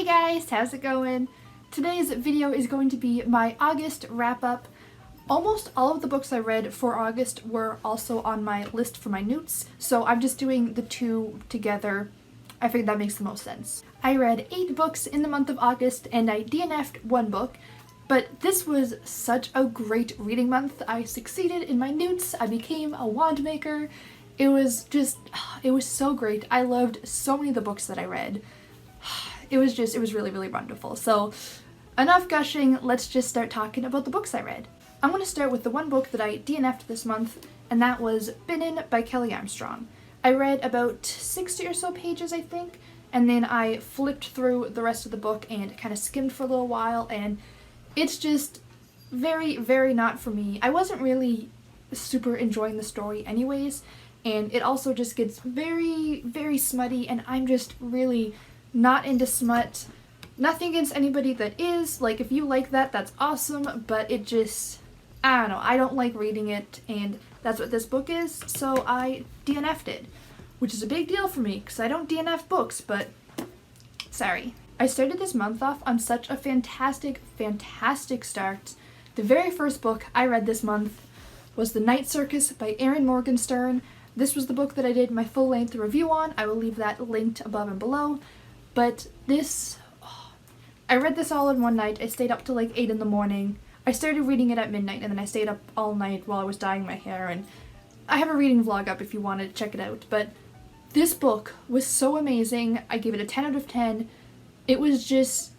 Hey guys, how's it going? Today's video is going to be my August wrap-up. Almost all of the books I read for August were also on my list for my NEWTs, so I'm just doing the two together. I figured that makes the most sense. I read 8 books in the month of August and I DNF'd 1 book, but this was such a great reading month. I succeeded in my NEWTs, I became a wand maker. It was so great. I loved so many of the books that I read. It was really, really wonderful. So enough gushing, let's just start talking about the books I read. I'm going to start with the one book that I DNF'd this month, and that was Benin by Kelly Armstrong. I read about 60 or so pages, I think, and then I flipped through the rest of the book and kind of skimmed for a little while, and it's just very, very not for me. I wasn't really super enjoying the story anyways, and it also just gets very, very smutty, and I'm just really not into smut. Nothing against anybody that is. Like, if you like that, that's awesome, but it just, I don't know, I don't like reading it, and that's what this book is, so I DNF'd it, which is a big deal for me, because I don't DNF books, but sorry. I started this month off on such a fantastic, fantastic start. The very first book I read this month was The Night Circus by Erin Morgenstern. This was the book that I did my full-length review on. I will leave that linked above and below. But this, I read this all in one night. I stayed up till like 8 in the morning. I started reading it at midnight, and then I stayed up all night while I was dyeing my hair, and I have a reading vlog up if you want to check it out. But this book was so amazing. I gave it a 10 out of 10. It was just,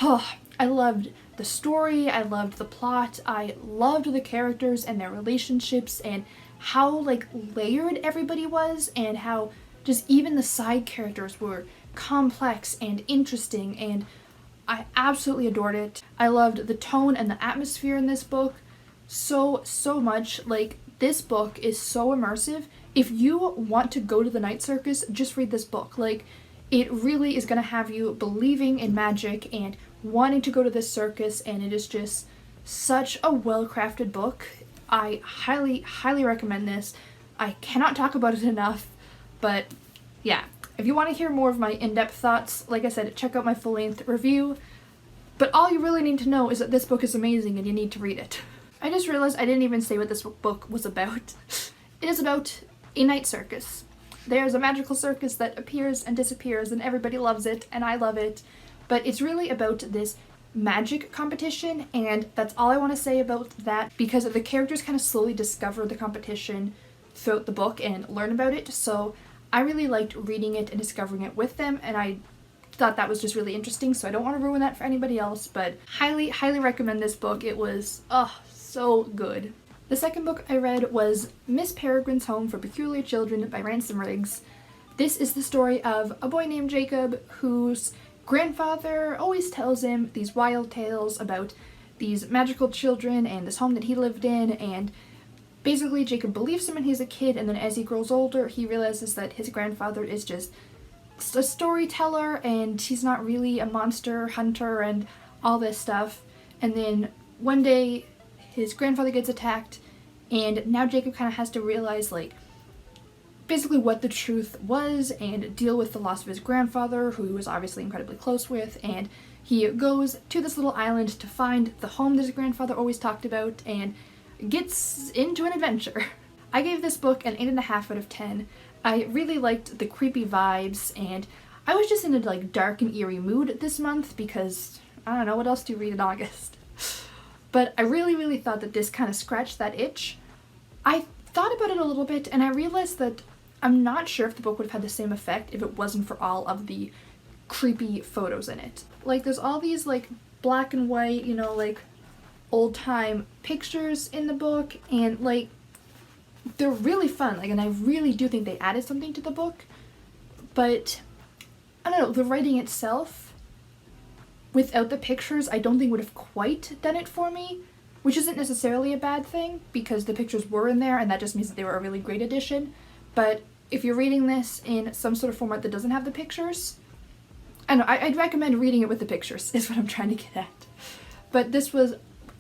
I loved the story, I loved the plot, I loved the characters and their relationships, and how like layered everybody was, and how just even the side characters were complex and interesting, and I absolutely adored it. I loved the tone and the atmosphere in this book so much. Like, this book is so immersive. If you want to go to the Night Circus, just read this book. Like, it really is going to have you believing in magic and wanting to go to this circus, and it is just such a well-crafted book. I highly, highly recommend this. I cannot talk about it enough, but yeah. If you want to hear more of my in-depth thoughts, like I said, check out my full-length review. But all you really need to know is that this book is amazing and you need to read it. I just realized I didn't even say what this book was about. It is about a night circus. There's a magical circus that appears and disappears, and everybody loves it, and I love it. But it's really about this magic competition, and that's all I want to say about that, because the characters kind of slowly discover the competition throughout the book and learn about it. So I really liked reading it and discovering it with them, and I thought that was just really interesting, so I don't want to ruin that for anybody else, but highly, highly recommend this book. It was, so good. The second book I read was Miss Peregrine's Home for Peculiar Children by Ransom Riggs. This is the story of a boy named Jacob whose grandfather always tells him these wild tales about these magical children and this home that he lived in, and basically Jacob believes him when he's a kid, and then as he grows older he realizes that his grandfather is just a storyteller and he's not really a monster hunter and all this stuff. And then one day his grandfather gets attacked, and now Jacob kind of has to realize like basically what the truth was and deal with the loss of his grandfather, who he was obviously incredibly close with, and he goes to this little island to find the home that his grandfather always talked about and gets into an adventure. I gave this book an 8.5 out of 10. I really liked the creepy vibes, and I was just in a like dark and eerie mood this month because I don't know, what else do you read in August? But I really, really thought that this kind of scratched that itch. I thought about it a little bit, and I realized that I'm not sure if the book would have had the same effect if it wasn't for all of the creepy photos in it. Like, there's all these like black and white, you know, like old-time pictures in the book, and like they're really fun, like, and I really do think they added something to the book. But I don't know, the writing itself without the pictures I don't think would have quite done it for me, which isn't necessarily a bad thing because the pictures were in there and that just means that they were a really great addition. But if you're reading this in some sort of format that doesn't have the pictures, I don't know, I'd recommend reading it with the pictures is what I'm trying to get at. But this was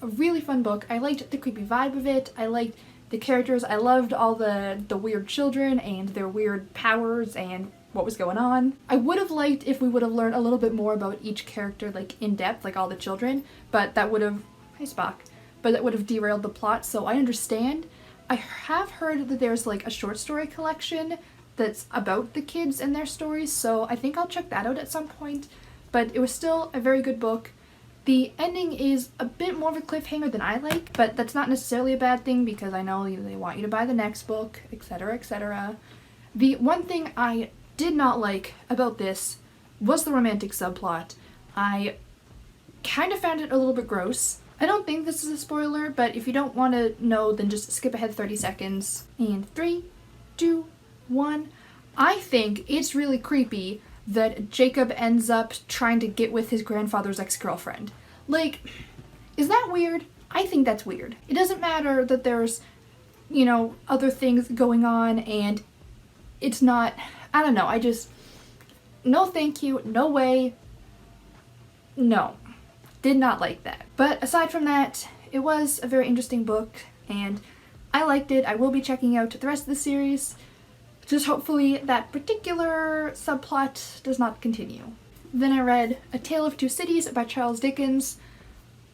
a really fun book. I liked the creepy vibe of it. I liked the characters. I loved all the weird children and their weird powers and what was going on. I would have liked if we would have learned a little bit more about each character, like in depth, like all the children, but that would have, hi Spock, but that would have derailed the plot, so I understand. I have heard that there's like a short story collection that's about the kids and their stories, so I think I'll check that out at some point, but it was still a very good book. The ending is a bit more of a cliffhanger than I like, but that's not necessarily a bad thing because I know they want you to buy the next book, etc., etc. The one thing I did not like about this was the romantic subplot. I kind of found it a little bit gross. I don't think this is a spoiler, but if you don't want to know, then just skip ahead 30 seconds. And 3, 2, 1. I think it's really creepy that Jacob ends up trying to get with his grandfather's ex-girlfriend. Like, is that weird? I think that's weird. It doesn't matter that there's, you know, other things going on and it's not, I don't know, I just, no thank you, no way, no. Did not like that. But aside from that, it was a very interesting book and I liked it. I will be checking out the rest of the series. Just hopefully that particular subplot does not continue. Then I read A Tale of Two Cities by Charles Dickens.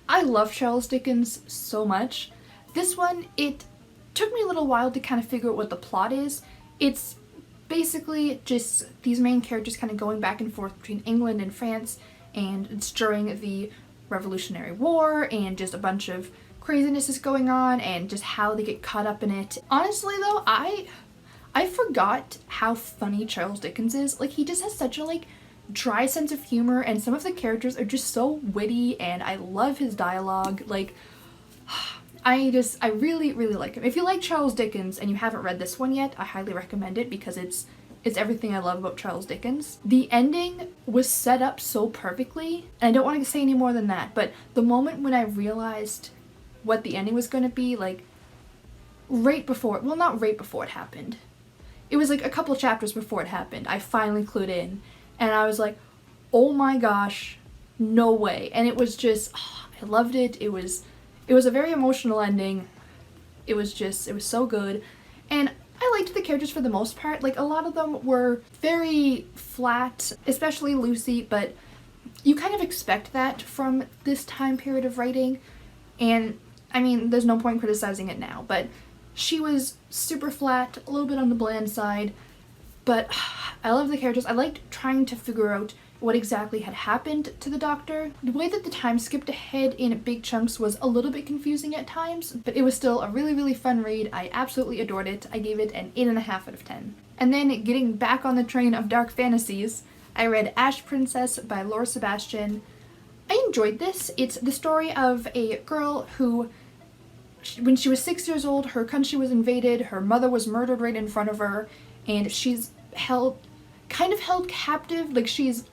I love Charles Dickens so much. This one, it took me a little while to kind of figure out what the plot is. It's basically just these main characters kind of going back and forth between England and France, and it's during the Revolutionary War and just a bunch of craziness is going on and just how they get caught up in it. Honestly though, I forgot how funny Charles Dickens is. Like, he just has such a like dry sense of humor and some of the characters are just so witty and I love his dialogue. Like, I really like him. If you like Charles Dickens and you haven't read this one yet, I highly recommend it because it's everything I love about Charles Dickens. The ending was set up so perfectly, and I don't want to say any more than that, but the moment when I realized what the ending was going to be, like, right before, well, not right before it happened. It was like a couple of chapters before it happened. I finally clued in, and I was like, oh my gosh, no way. And it was just, I loved it. It was a very emotional ending. It was so good. And I liked the characters for the most part. Like, a lot of them were very flat, especially Lucy, but you kind of expect that from this time period of writing. And, I mean, there's no point criticizing it now, but she was super flat, a little bit on the bland side, but I love the characters. I liked trying to figure out what exactly had happened to the Doctor. The way that the time skipped ahead in big chunks was a little bit confusing at times, but it was still a really fun read. I absolutely adored it. I gave it an 8.5 out of 10. And then getting back on the train of dark fantasies, I read Ashe Princess by Laura Sebastian. I enjoyed this. It's the story of a girl who, when she was 6 years old, her country was invaded, her mother was murdered right in front of her, and she's kind of held captive. Like, she's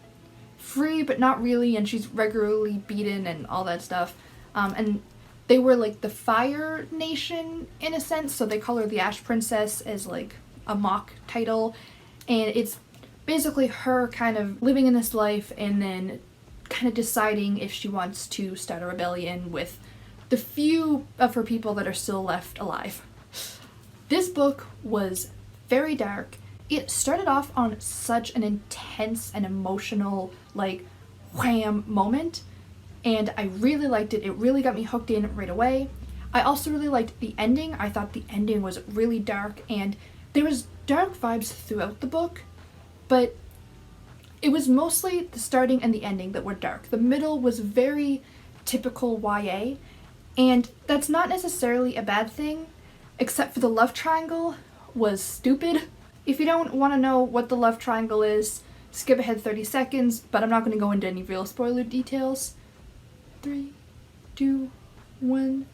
free but not really, and she's regularly beaten and all that stuff. And they were like the Fire Nation in a sense, so they call her the Ashe Princess as like a mock title. And it's basically her kind of living in this life and then kind of deciding if she wants to start a rebellion with the few of her people that are still left alive. This book was very dark. It started off on such an intense and emotional, like, wham moment, and I really liked it. It really got me hooked in right away. I also really liked the ending. I thought the ending was really dark, and there was dark vibes throughout the book, but it was mostly the starting and the ending that were dark. The middle was very typical YA, and that's not necessarily a bad thing, except for the love triangle was stupid. If you don't want to know what the love triangle is, skip ahead 30 seconds, but I'm not going to go into any real spoiler details. 3, 2, 1.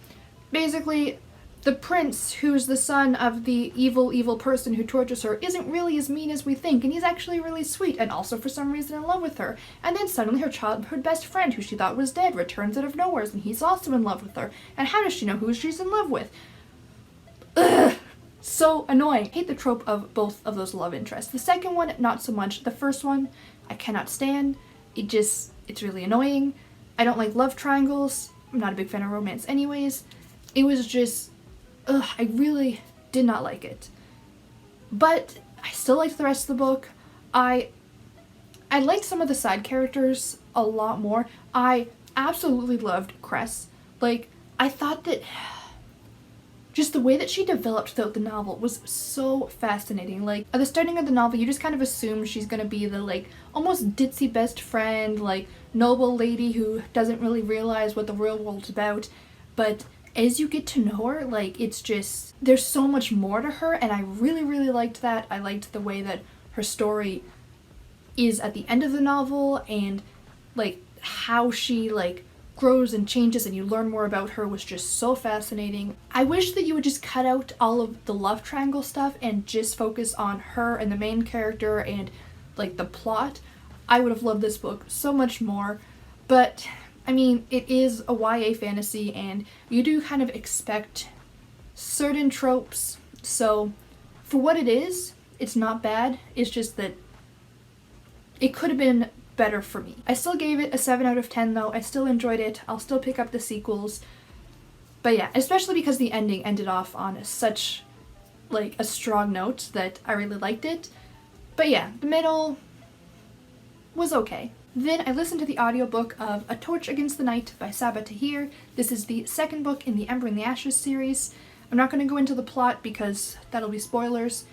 Basically, the prince, who's the son of the evil person who tortures her, isn't really as mean as we think, and he's actually really sweet, and also for some reason in love with her. And then suddenly her childhood best friend, who she thought was dead, returns out of nowhere, and he's also in love with her. And how does she know who she's in love with? Ugh! So annoying. I hate the trope of both of those love interests. The second one, not so much. The first one, I cannot stand. It's really annoying. I don't like love triangles. I'm not a big fan of romance anyways. It was just, I really did not like it. But I still liked the rest of the book. I liked some of the side characters a lot more. I absolutely loved Cress. Like, I thought that just the way that she developed throughout the novel was so fascinating. Like, at the starting of the novel, you just kind of assume she's gonna be the, like, almost ditzy best friend, like, noble lady who doesn't really realize what the real world's about. But as you get to know her, like, it's just, there's so much more to her, and I really, really liked that. I liked the way that her story is at the end of the novel, and, like, how she, like, grows and changes and you learn more about her was just so fascinating. I wish that you would just cut out all of the love triangle stuff and just focus on her and the main character and, like, the plot. I would have loved this book so much more, but I mean, it is a YA fantasy and you do kind of expect certain tropes, so for what it is, it's not bad. It's just that it could have been better for me. I still gave it a 7 out of 10 though. I still enjoyed it. I'll still pick up the sequels. But yeah, especially because the ending ended off on such, like, a strong note that I really liked it. But yeah, the middle was okay. Then I listened to the audiobook of A Torch Against the Night by Sabaa Tahir. This is the second book in the Ember and the Ashes series. I'm not going to go into the plot because that'll be spoilers,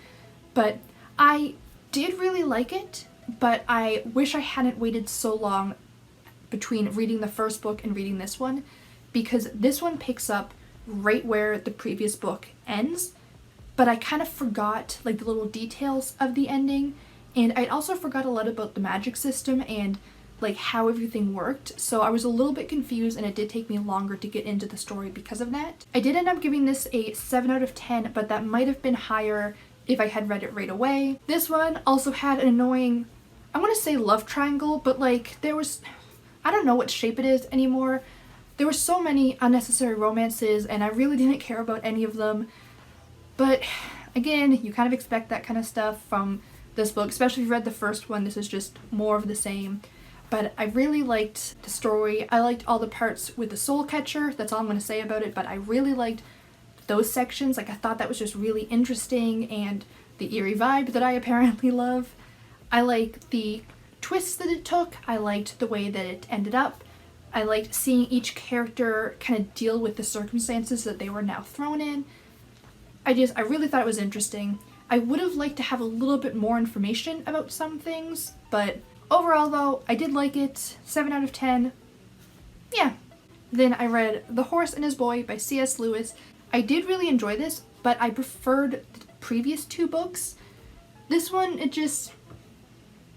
but I did really like it. But I wish I hadn't waited so long between reading the first book and reading this one, because this one picks up right where the previous book ends, but I kind of forgot, like, the little details of the ending, and I also forgot a lot about the magic system and, like, how everything worked, so I was a little bit confused and it did take me longer to get into the story because of that. I did end up giving this a 7 out of 10, but that might have been higher if I had read it right away. This one also had an annoying, I want to say love triangle, but, like, there was, I don't know what shape it is anymore. There were so many unnecessary romances and I really didn't care about any of them. But again, you kind of expect that kind of stuff from this book, especially if you read the first one. This is just more of the same. But I really liked the story. I liked all the parts with the soul catcher. That's all I'm going to say about it, but I really liked those sections. Like, I thought that was just really interesting, and the eerie vibe that I apparently love. I liked the twists that it took. I liked the way that it ended up. I liked seeing each character kind of deal with the circumstances that they were now thrown in. I really thought it was interesting. I would have liked to have a little bit more information about some things, but overall though, I did like it. 7 out of 10. Yeah. Then I read The Horse and His Boy by C.S. Lewis. I did really enjoy this, but I preferred the previous two books. This one, it just,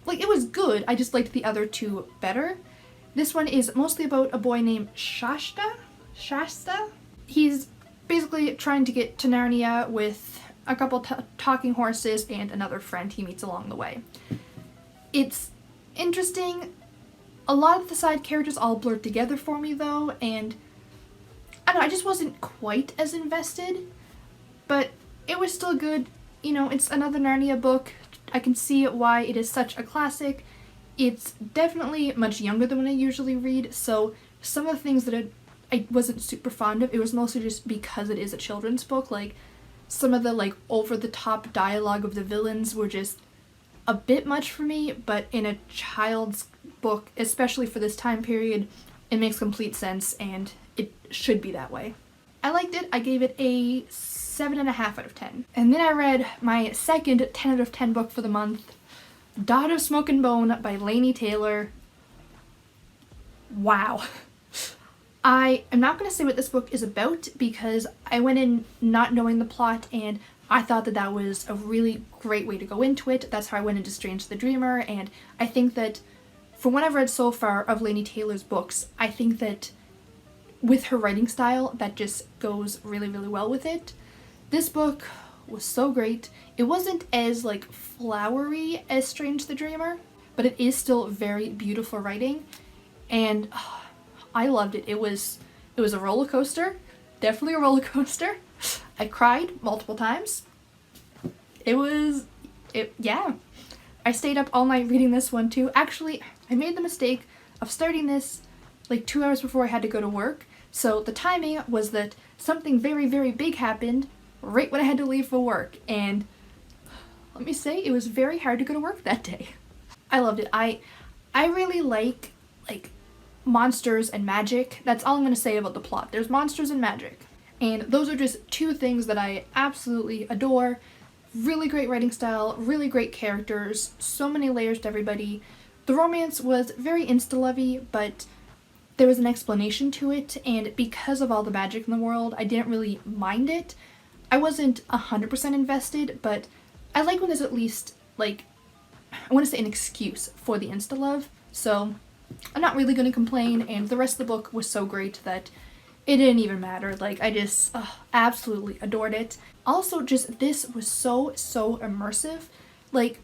like, it was good, I just liked the other two better. This one is mostly about a boy named Shasta? He's basically trying to get to Narnia with a couple talking horses and another friend he meets along the way. It's interesting. A lot of the side characters all blurred together for me though, and I don't know, I just wasn't quite as invested, but it was still good. You know, it's another Narnia book. I can see why it is such a classic. It's definitely much younger than what I usually read, so some of the things that I wasn't super fond of, it was mostly just because it is a children's book. Like, some of the, like, over-the-top dialogue of the villains were just a bit much for me, but in a child's book, especially for this time period, it makes complete sense, and it should be that way. I liked it. I gave it a 7.5 out of 10. And then I read my second 10 out of 10 book for the month, Dot of Smoke and Bone by Laini Taylor. Wow. I am not going to say what this book is about because I went in not knowing the plot, and I thought that that was a really great way to go into it. That's how I went into Strange the Dreamer, and I think that from what I've read so far of Laini Taylor's books, I think that with her writing style, that just goes really, really well with it. This book was so great. It wasn't as, like, flowery as Strange the Dreamer, but it is still very beautiful writing, and I loved it. It was a roller coaster, definitely a roller coaster. I cried multiple times. Yeah. I stayed up all night reading this one too. Actually, I made the mistake of starting this like 2 hours before I had to go to work. So the timing was that something very, very big happened right when I had to leave for work. And let me say it was very hard to go to work that day. I loved it. I really like monsters and magic. That's all I'm going to say about the plot. There's monsters and magic. And those are just two things that I absolutely adore. Really great writing style, really great characters, so many layers to everybody. The romance was very insta-lovey, but there was an explanation to it, and because of all the magic in the world, I didn't really mind it. I wasn't 100% invested, but I like when there's at least, like, I want to say an excuse for the insta-love, so I'm not really going to complain, and the rest of the book was so great that it didn't even matter. Like, I just absolutely adored it. Also, just this was so immersive. Like,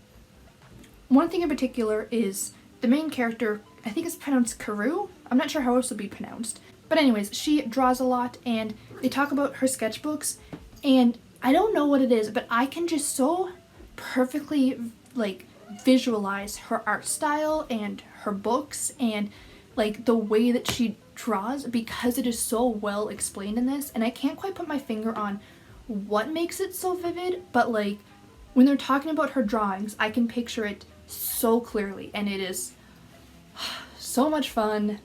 one thing in particular is the main character, I think it's pronounced Karu? I'm not sure how else it would be pronounced. But anyways, she draws a lot, and they talk about her sketchbooks, and I don't know what it is, but I can just so perfectly, like, visualize her art style and her books and, like, the way that she draws because it is so well explained in this, and I can't quite put my finger on what makes it so vivid, but, like, when they're talking about her drawings, I can picture it so clearly, and it is so much fun.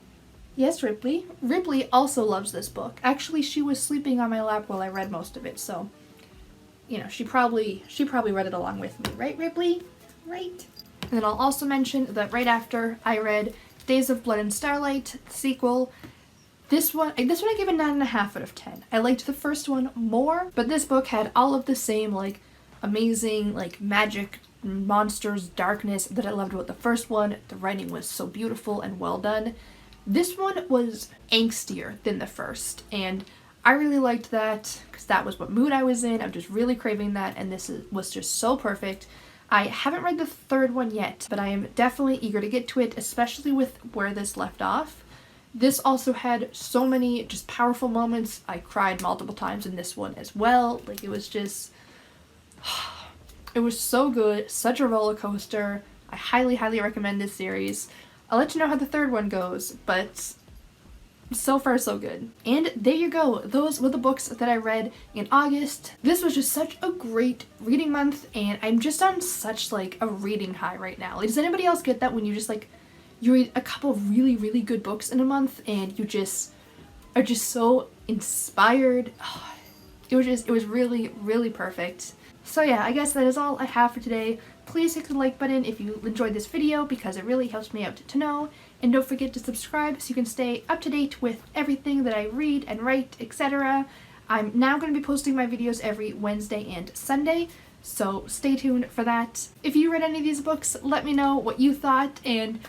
Yes, Ripley. Ripley also loves this book. Actually, she was sleeping on my lap while I read most of it, so, you know, she probably read it along with me. Right, Ripley? Right. And then I'll also mention that right after I read Days of Blood and Starlight, the sequel, this one I gave a 9.5 out of 10. I liked the first one more, but this book had all of the same, like, amazing, like, magic, monsters, darkness that I loved about the first one. The writing was so beautiful and well done. This one was angstier than the first, and I really liked that because that was what mood I was in. I'm just really craving that, and was just so perfect. I haven't read the third one yet, but I am definitely eager to get to it, especially with where this left off. This also had so many just powerful moments. I cried multiple times in this one as well. Like, it was just, it was so good, such a roller coaster. I highly recommend this series. I'll let you know how the third one goes, but so far so good. And there you go. Those were the books that I read in August. This was just such a great reading month, and I'm just on such, like, a reading high right now. Like, does anybody else get that when you just, like, you read a couple of really good books in a month and you just are just so inspired? Oh, it was really perfect. So yeah, I guess that is all I have for today. Please hit the like button if you enjoyed this video because it really helps me out to know. And don't forget to subscribe so you can stay up to date with everything that I read and write, etc. I'm now going to be posting my videos every Wednesday and Sunday, so stay tuned for that. If you read any of these books, let me know what you thought, and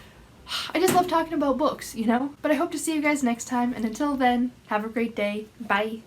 I just love talking about books, you know? But I hope to see you guys next time, and until then, have a great day. Bye!